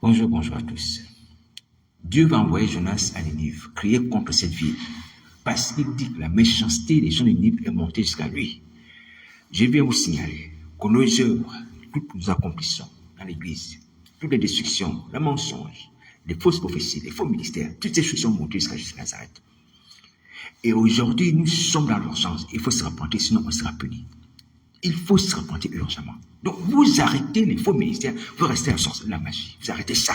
Bonjour, bonjour à tous. Dieu va envoyer Jonas à Ninive, crier contre cette ville, parce qu'il dit que la méchanceté des gens de Ninive est montée jusqu'à lui. Je viens vous signaler que nos œuvres, toutes que nous accomplissons dans l'Église, toutes les destructions, les mensonges, les fausses prophéties, les faux ministères, toutes ces choses sont montées jusqu'à Nazareth. Et aujourd'hui, nous sommes dans l'urgence. Il faut se repentir, sinon on sera puni. Il faut se repentir urgemment. Donc, vous arrêtez les faux ministères, vous restez à la source de la magie. Vous arrêtez ça.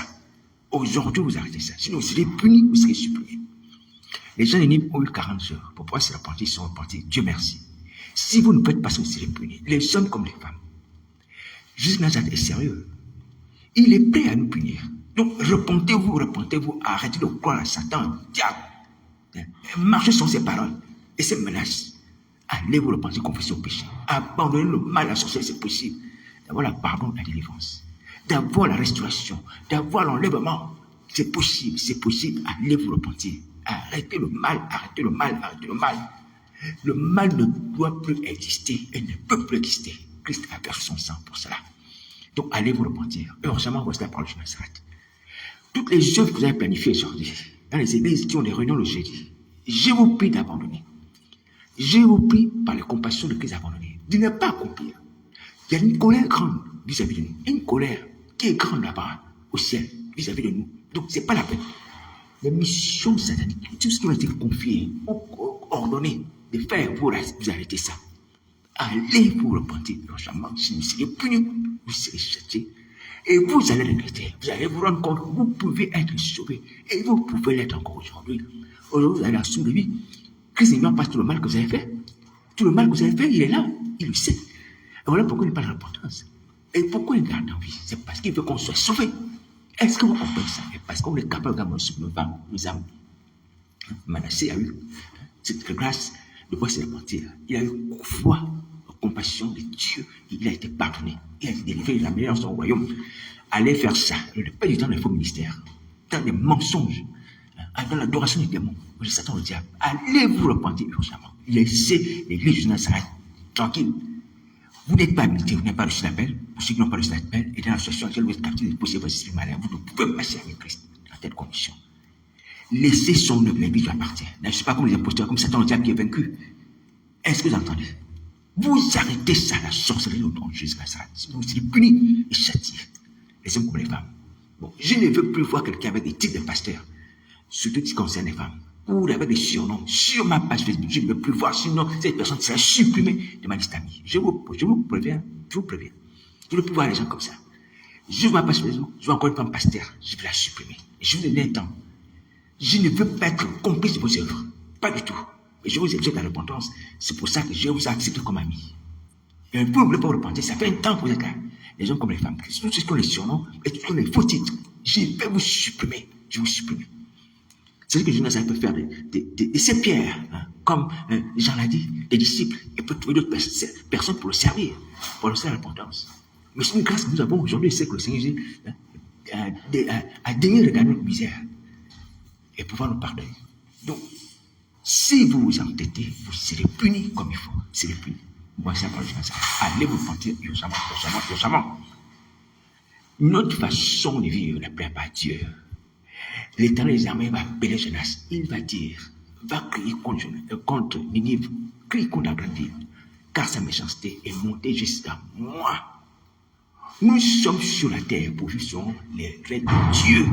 Aujourd'hui, vous arrêtez ça. Sinon, vous serez punis, vous serez supprimés. Les gens de Ninive ont eu 40 heures pour pouvoir se repentir, ils sont repentis. Dieu merci. Si vous ne faites pas ça, vous serez punis. Les hommes comme les femmes. Jésus Nazareth est sérieux. Il est prêt à nous punir. Donc, repentez-vous, arrêtez de croire à Satan, au diable. Marchez sur ses paroles et ses menaces. Allez vous repentir, confesser au péché. Abandonnez le mal à la sorcellerie, c'est possible. D'avoir la pardon, la délivrance. D'avoir la restauration. D'avoir l'enlèvement. C'est possible, c'est possible. Allez vous repentir. Arrêtez le mal, arrêtez le mal, arrêtez le mal. Le mal ne doit plus exister et ne peut plus exister. Christ a perdu son sang pour cela. Donc allez vous repentir. Heureusement, voici la parole de Nazareth. Toutes les œuvres que vous avez planifiées aujourd'hui, dans les églises qui ont des réunions le jeudi, je vous prie d'abandonner. Je vous prie par la compassion de Christ abandonné, de ne pas accomplir. Il y a une colère grande vis-à-vis de nous. Une colère qui est grande là-bas, au ciel, vis-à-vis de nous. Donc, ce n'est pas la peine. Les missions sataniques, tout ce qui m'a été confié, ordonné de faire, vous arrêtez ça. Allez vous repentir urgemment. Si vous serez punis, vous serez châtiés. Et vous allez regretter. Vous allez vous rendre compte que vous pouvez être sauvés. Et vous pouvez l'être encore aujourd'hui. Aujourd'hui, vous allez assumer la vie. Christ n'ignore pas tout le mal que vous avez fait. Tout le mal que vous avez fait, il est là. Il le sait. Et voilà pourquoi il n'a pas d'importance. Et pourquoi il garde en vie? C'est parce qu'il veut qu'on soit sauvé. Est-ce qu'on comprend ça? Et parce qu'on est capable de garder nos âmes. Manassé a eu cette grâce de pouvoir se repentir. Il a eu foi, compassion de Dieu. Il a été pardonné. Il a été délivré de la meilleure de son royaume. Allez faire ça. Ne pas du temps dans les faux ministères. Dans les mensonges. Dans l'adoration des démons, de Satan au diable. Allez vous repentir urgemment. Laissez l'église de Nazareth tranquille. Vous n'êtes pas habilité, vous n'avez pas reçu l'appel. Pour ceux qui n'ont pas reçu l'appel, et dans la situation actuelle, vous êtes captif de posséder votre esprit malin, vous ne pouvez pas marcher avec Christ dans telle condition. Laissez son œuvre, l'église lui appartient. Je ne suis pas comme les imposteurs, comme Satan au diable qui est vaincu. Est-ce que vous entendez? Vous arrêtez ça, la sorcellerie au nom de Jésus Nazareth. Sinon, vous serez punis et châtiés. Les hommes comme les femmes. Bon, je ne veux plus voir quelqu'un avec des titres de pasteur. Surtout ce qui concerne les femmes, ou avec des surnoms sur ma page Facebook, je ne veux plus voir, sinon cette personne sera supprimée de ma liste d'amis. Je vous préviens, je ne veux plus voir les gens comme ça. Je vois ma page Facebook, je vois encore une femme pasteur, je vais la supprimer. Je vous donne un temps. Je ne veux pas être complice de vos œuvres, pas du tout. Et je vous exhorte à la repentance, c'est pour ça que je vous accepte comme ami. Et vous ne voulez pas vous repentir, ça fait un temps que vous êtes là. Les gens comme les femmes, tous ceux qui ont les surnoms et tous ceux qui ont les faux titres, je vais vous supprimer, je vous supprime. C'est ce que Jonas peut faire de ces pierres, comme Jean l'a dit, des disciples, et peut trouver d'autres personnes pour le servir, pour le servir à l'importance. Mais c'est une grâce que nous avons aujourd'hui, c'est que le Seigneur Jésus a daigné regarder notre misère et pouvoir nous pardonner. Donc, si vous vous entêtez, vous serez punis comme il faut. Vous serez punis. Voici la parole de Jonas. Allez vous pentir urgemment. Notre façon de vivre ne plaît pas à Dieu. L'Éternel des armées va appeler Jonas. Il va dire, va crier contre Ninive, crier contre la grande ville, car sa méchanceté est montée jusqu'à moi. Nous sommes sur la terre pour vivre selon les règles de Dieu.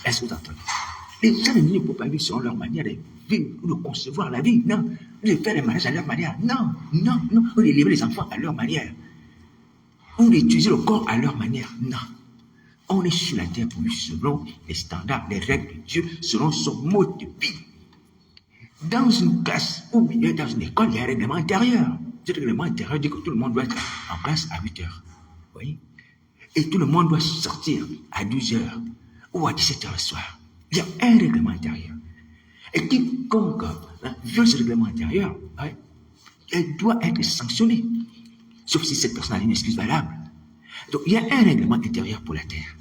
Est-ce que vous entendez? Les gens de Ninive ne peuvent pas vivre selon leur manière de vivre ou de concevoir la vie. Non. De faire les mariages à leur manière. Non. Ou de livrer les enfants à leur manière. Ou d'utiliser le corps à leur manière. Non. On est sur la terre pour vivre selon les standards, les règles de Dieu, selon son mode de vie. Dans une classe ou bien dans une école, il y a un règlement intérieur. Ce règlement intérieur dit que tout le monde doit être en classe à 8 heures. Oui. Et tout le monde doit sortir à 12 heures ou à 17 heures le soir. Il y a un règlement intérieur. Et quiconque viole ce règlement intérieur, elle doit être sanctionnée. Sauf si cette personne a une excuse valable. Donc, il y a un règlement intérieur pour la terre.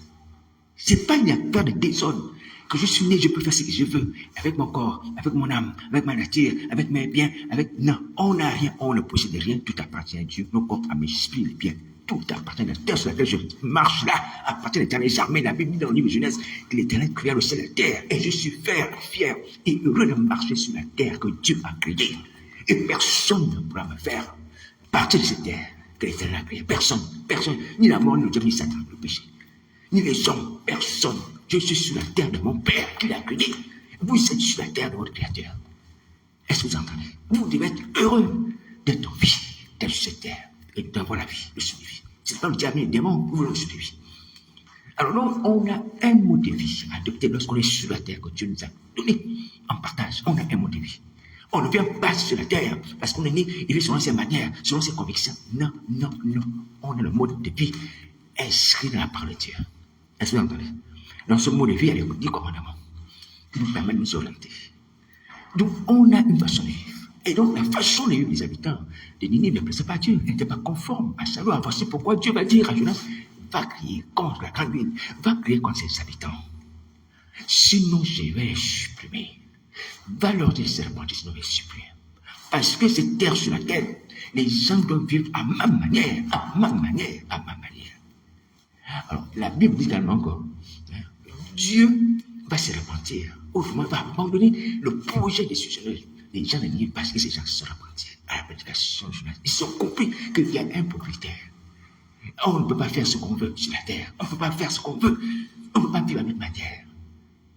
C'est pas une affaire de désordre. Que je suis né, je peux faire ce que je veux. Avec mon corps, avec mon âme, avec ma nature, avec mes biens, avec... Non, on n'a rien, on ne possède rien. Tout appartient à Dieu. Nos corps, âme, esprit, les biens. Tout appartient à la terre sur laquelle je marche là, appartient à l'éternel. Jamais la Bible dit dans le livre de Genèse que l'éternel créa le ciel et la terre. Et je suis fier et heureux de marcher sur la terre que Dieu a créée. Et personne ne pourra me faire partir de cette terre que l'éternel a créée. Personne, ni la mort, ni le diable, ni Satan, le péché. Ni les hommes, personne. Je suis sur la terre de mon Père qui l'a créé. Vous êtes sur la terre de votre Créateur. Est-ce que vous entendez? Vous devez être heureux d'être en vie, d'être sur cette terre et d'avoir la vie, le souffle de vie. Ce n'est pas le diable et les démons, vous voulez le souffle de vie. Alors donc, on a un mode de vie à adopter lorsqu'on est sur la terre que Dieu nous a donné en partage. On a un mode de vie. On ne vient pas sur la terre parce qu'on est né et vit selon ses manières, selon ses convictions. Non. On a le mode de vie inscrit dans la parole de Dieu. Est-ce que vous entendez? Dans ce mode de vie, il y a les 10 commandements qui nous permettent de nous orienter. Donc, on a une façon de vivre. Et donc, la façon de vivre des habitants de Ninive ne plaisait pas à Dieu. Elle n'était pas conforme à sa loi. Voici pourquoi Dieu va dire à Jonas, va crier contre la grande ville, va crier contre ses habitants. Sinon, je vais les supprimer. Va leur dire, serpentis, sinon je vais les supprimer. Parce que cette terre sur laquelle les gens doivent vivre à ma manière. Alors, la Bible dit également que Dieu va se repentir. Autrement, va abandonner le projet décisionnel des gens de Ninive parce que ces gens se sont repentis à la prédication de Jonas. Ils ont compris qu'il y a un propriétaire. On ne peut pas faire ce qu'on veut sur la terre. On ne peut pas faire ce qu'on veut. On ne peut pas vivre à notre manière.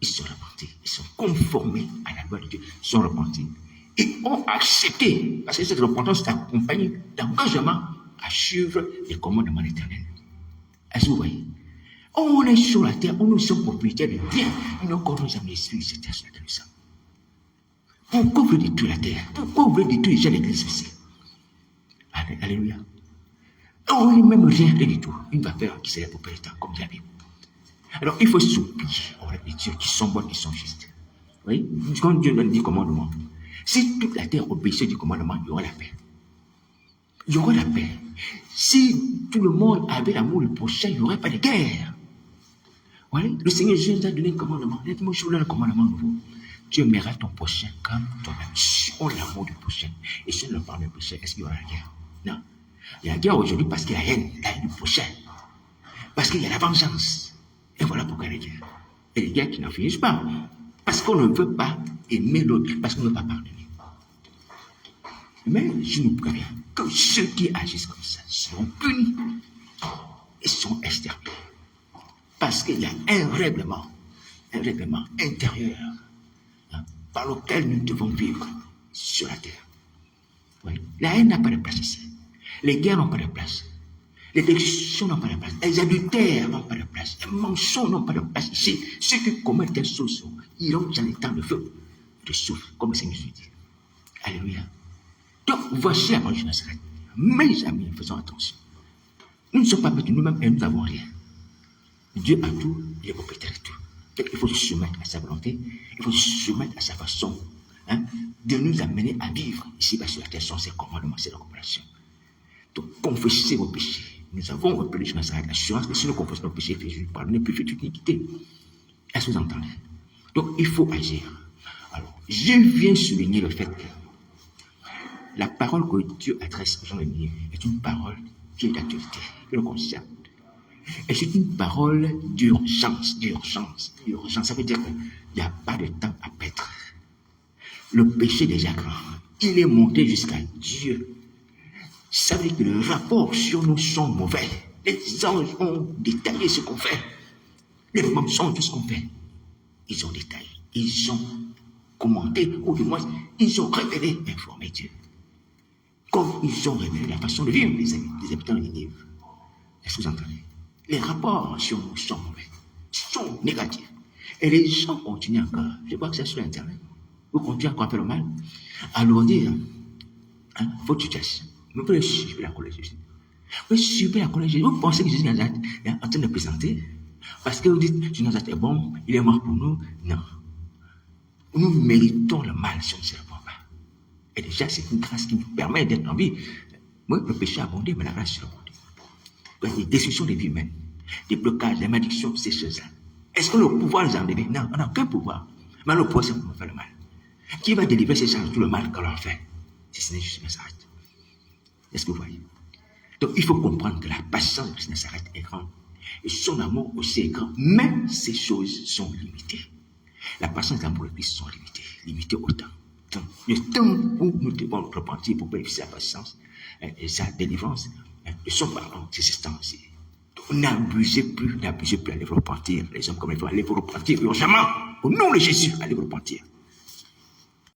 Ils sont repentis. Ils sont conformés à la loi de Dieu. Ils sont repentis. Et ont accepté, parce que cette repentance est accompagnée d'engagement à suivre les commandements éternels. Est-ce que vous voyez? On est sur la terre, nous sommes propriétaires de bien. Nous connaissons jamais l'esprit de cette terre sur laquelle nous sommes. Pourquoi vous voulez détruire la terre? Pourquoi vous voulez détruire déjà l'église aussi? Alléluia. On n'est même rien du tout. Une vapeur qui s'élève au propriétaire, comme dit la Bible. Alors, il faut s'oublier les dieux qui sont bons, qui sont justes. Oui? Quand Dieu donne 10 commandements, si toute la terre obéissait du commandement, il y aurait la paix. Il y aurait la paix. Si tout le monde avait l'amour du prochain, il n'y aurait pas de guerre. Oui? Le Seigneur Jésus nous a donné un commandement. Moi, je vous donne un commandement nouveau. Tu aimeras ton prochain comme toi-même. Si on a l'amour du prochain, et si on ne parle du prochain, est-ce qu'il y aura la guerre? Non. Il y a la guerre aujourd'hui parce qu'il y a la haine du prochain. Parce qu'il y a la vengeance. Et voilà pourquoi il y a la guerre. Et les guerres qui n'en finissent pas. Parce qu'on ne veut pas aimer l'autre, parce qu'on ne veut pas pardonner. Mais je nous préviens que ceux qui agissent comme ça seront punis et seront exterminés. Parce qu'il y a un règlement intérieur par lequel nous devons vivre sur la terre. Oui. La haine n'a pas de place ici. Les guerres n'ont pas de place. Les destructions n'ont pas de place. Les adultères n'ont pas de place. Les mensonges n'ont pas de place ici. Ceux qui commettent telles choses iront dans les temps de feu, de souffle, comme le Seigneur dit. Alléluia. Donc, voici la marche de Nazareth. Mes amis, faisons attention. Nous ne sommes pas petits nous-mêmes et nous n'avons rien. Dieu a tout, il est propriétaire de tout. Donc, il faut se soumettre à sa volonté, il faut se soumettre à sa façon de nous amener à vivre ici-bas sur la terre sans ses commandements, ses recommandations. Donc, confessez vos péchés. Nous avons repris sur Nazareth l'assurance que si nous confessons nos péchés, Jésus pardonne, plus fait toute iniquité. Est-ce que vous entendez? Donc, il faut agir. Alors, je viens souligner le fait que la parole que Dieu adresse aux gens de Ninive est une parole qui est d'actualité, que l'on conscient. Et c'est une parole d'urgence. Ça veut dire qu'il n'y a pas de temps à perdre. Le péché est déjà grand. Il est monté jusqu'à Dieu. Ça veut dire que les rapports sur nous sont mauvais. Les anges ont détaillé ce qu'on fait. Les mensonges, tout ce qu'on fait. Ils ont détaillé. Ils ont commenté, ou du moins, ils ont révélé, informé Dieu. Comme ils ont révélé la façon de vivre des habitants de Ninive. Est-ce que vous entendez? Les rapports sur nous sont mauvais, sont négatifs. Et les gens continuent encore. Je vois que c'est sur Internet. Vous continuez encore à faire le mal. Alors dire, votre situation. Vous pouvez suivre la colère de Jésus. Vous suivez la colère de Jésus. Vous pensez que Jésus est en train de présenter? Parce que vous dites, Jésus est bon, il est mort pour nous. Non. Nous méritons le mal si on ne se répand pas. Et déjà, c'est une grâce qui nous permet d'être en vie. Moi, le péché a abondé, mais la grâce a abondé. Les destructions des vies humaines, des blocages, des malédictions, ces choses-là. Est-ce que le pouvoir les a enlevés? Non, on n'a aucun pouvoir. Mais le pouvoir, c'est pour faire le mal. Qui va délivrer ces gens de tout le mal qu'on leur fait? Si ce n'est juste Nazareth. Est-ce que vous voyez? Donc, il faut comprendre que la patience de Nazareth est grande. Et son amour aussi est grand. Mais ces choses sont limitées. La patience et l'amour de Christ sont limitées au temps. Donc, le temps où nous devons nous repentir pour bénéficier de la patience et sa délivrance, de son pardon, c'est ce temps-ci. N'abusez plus, allez vous repentir. Les hommes comme les femmes, allez vous repentir urgemment. Au nom de Jésus, allez vous repentir.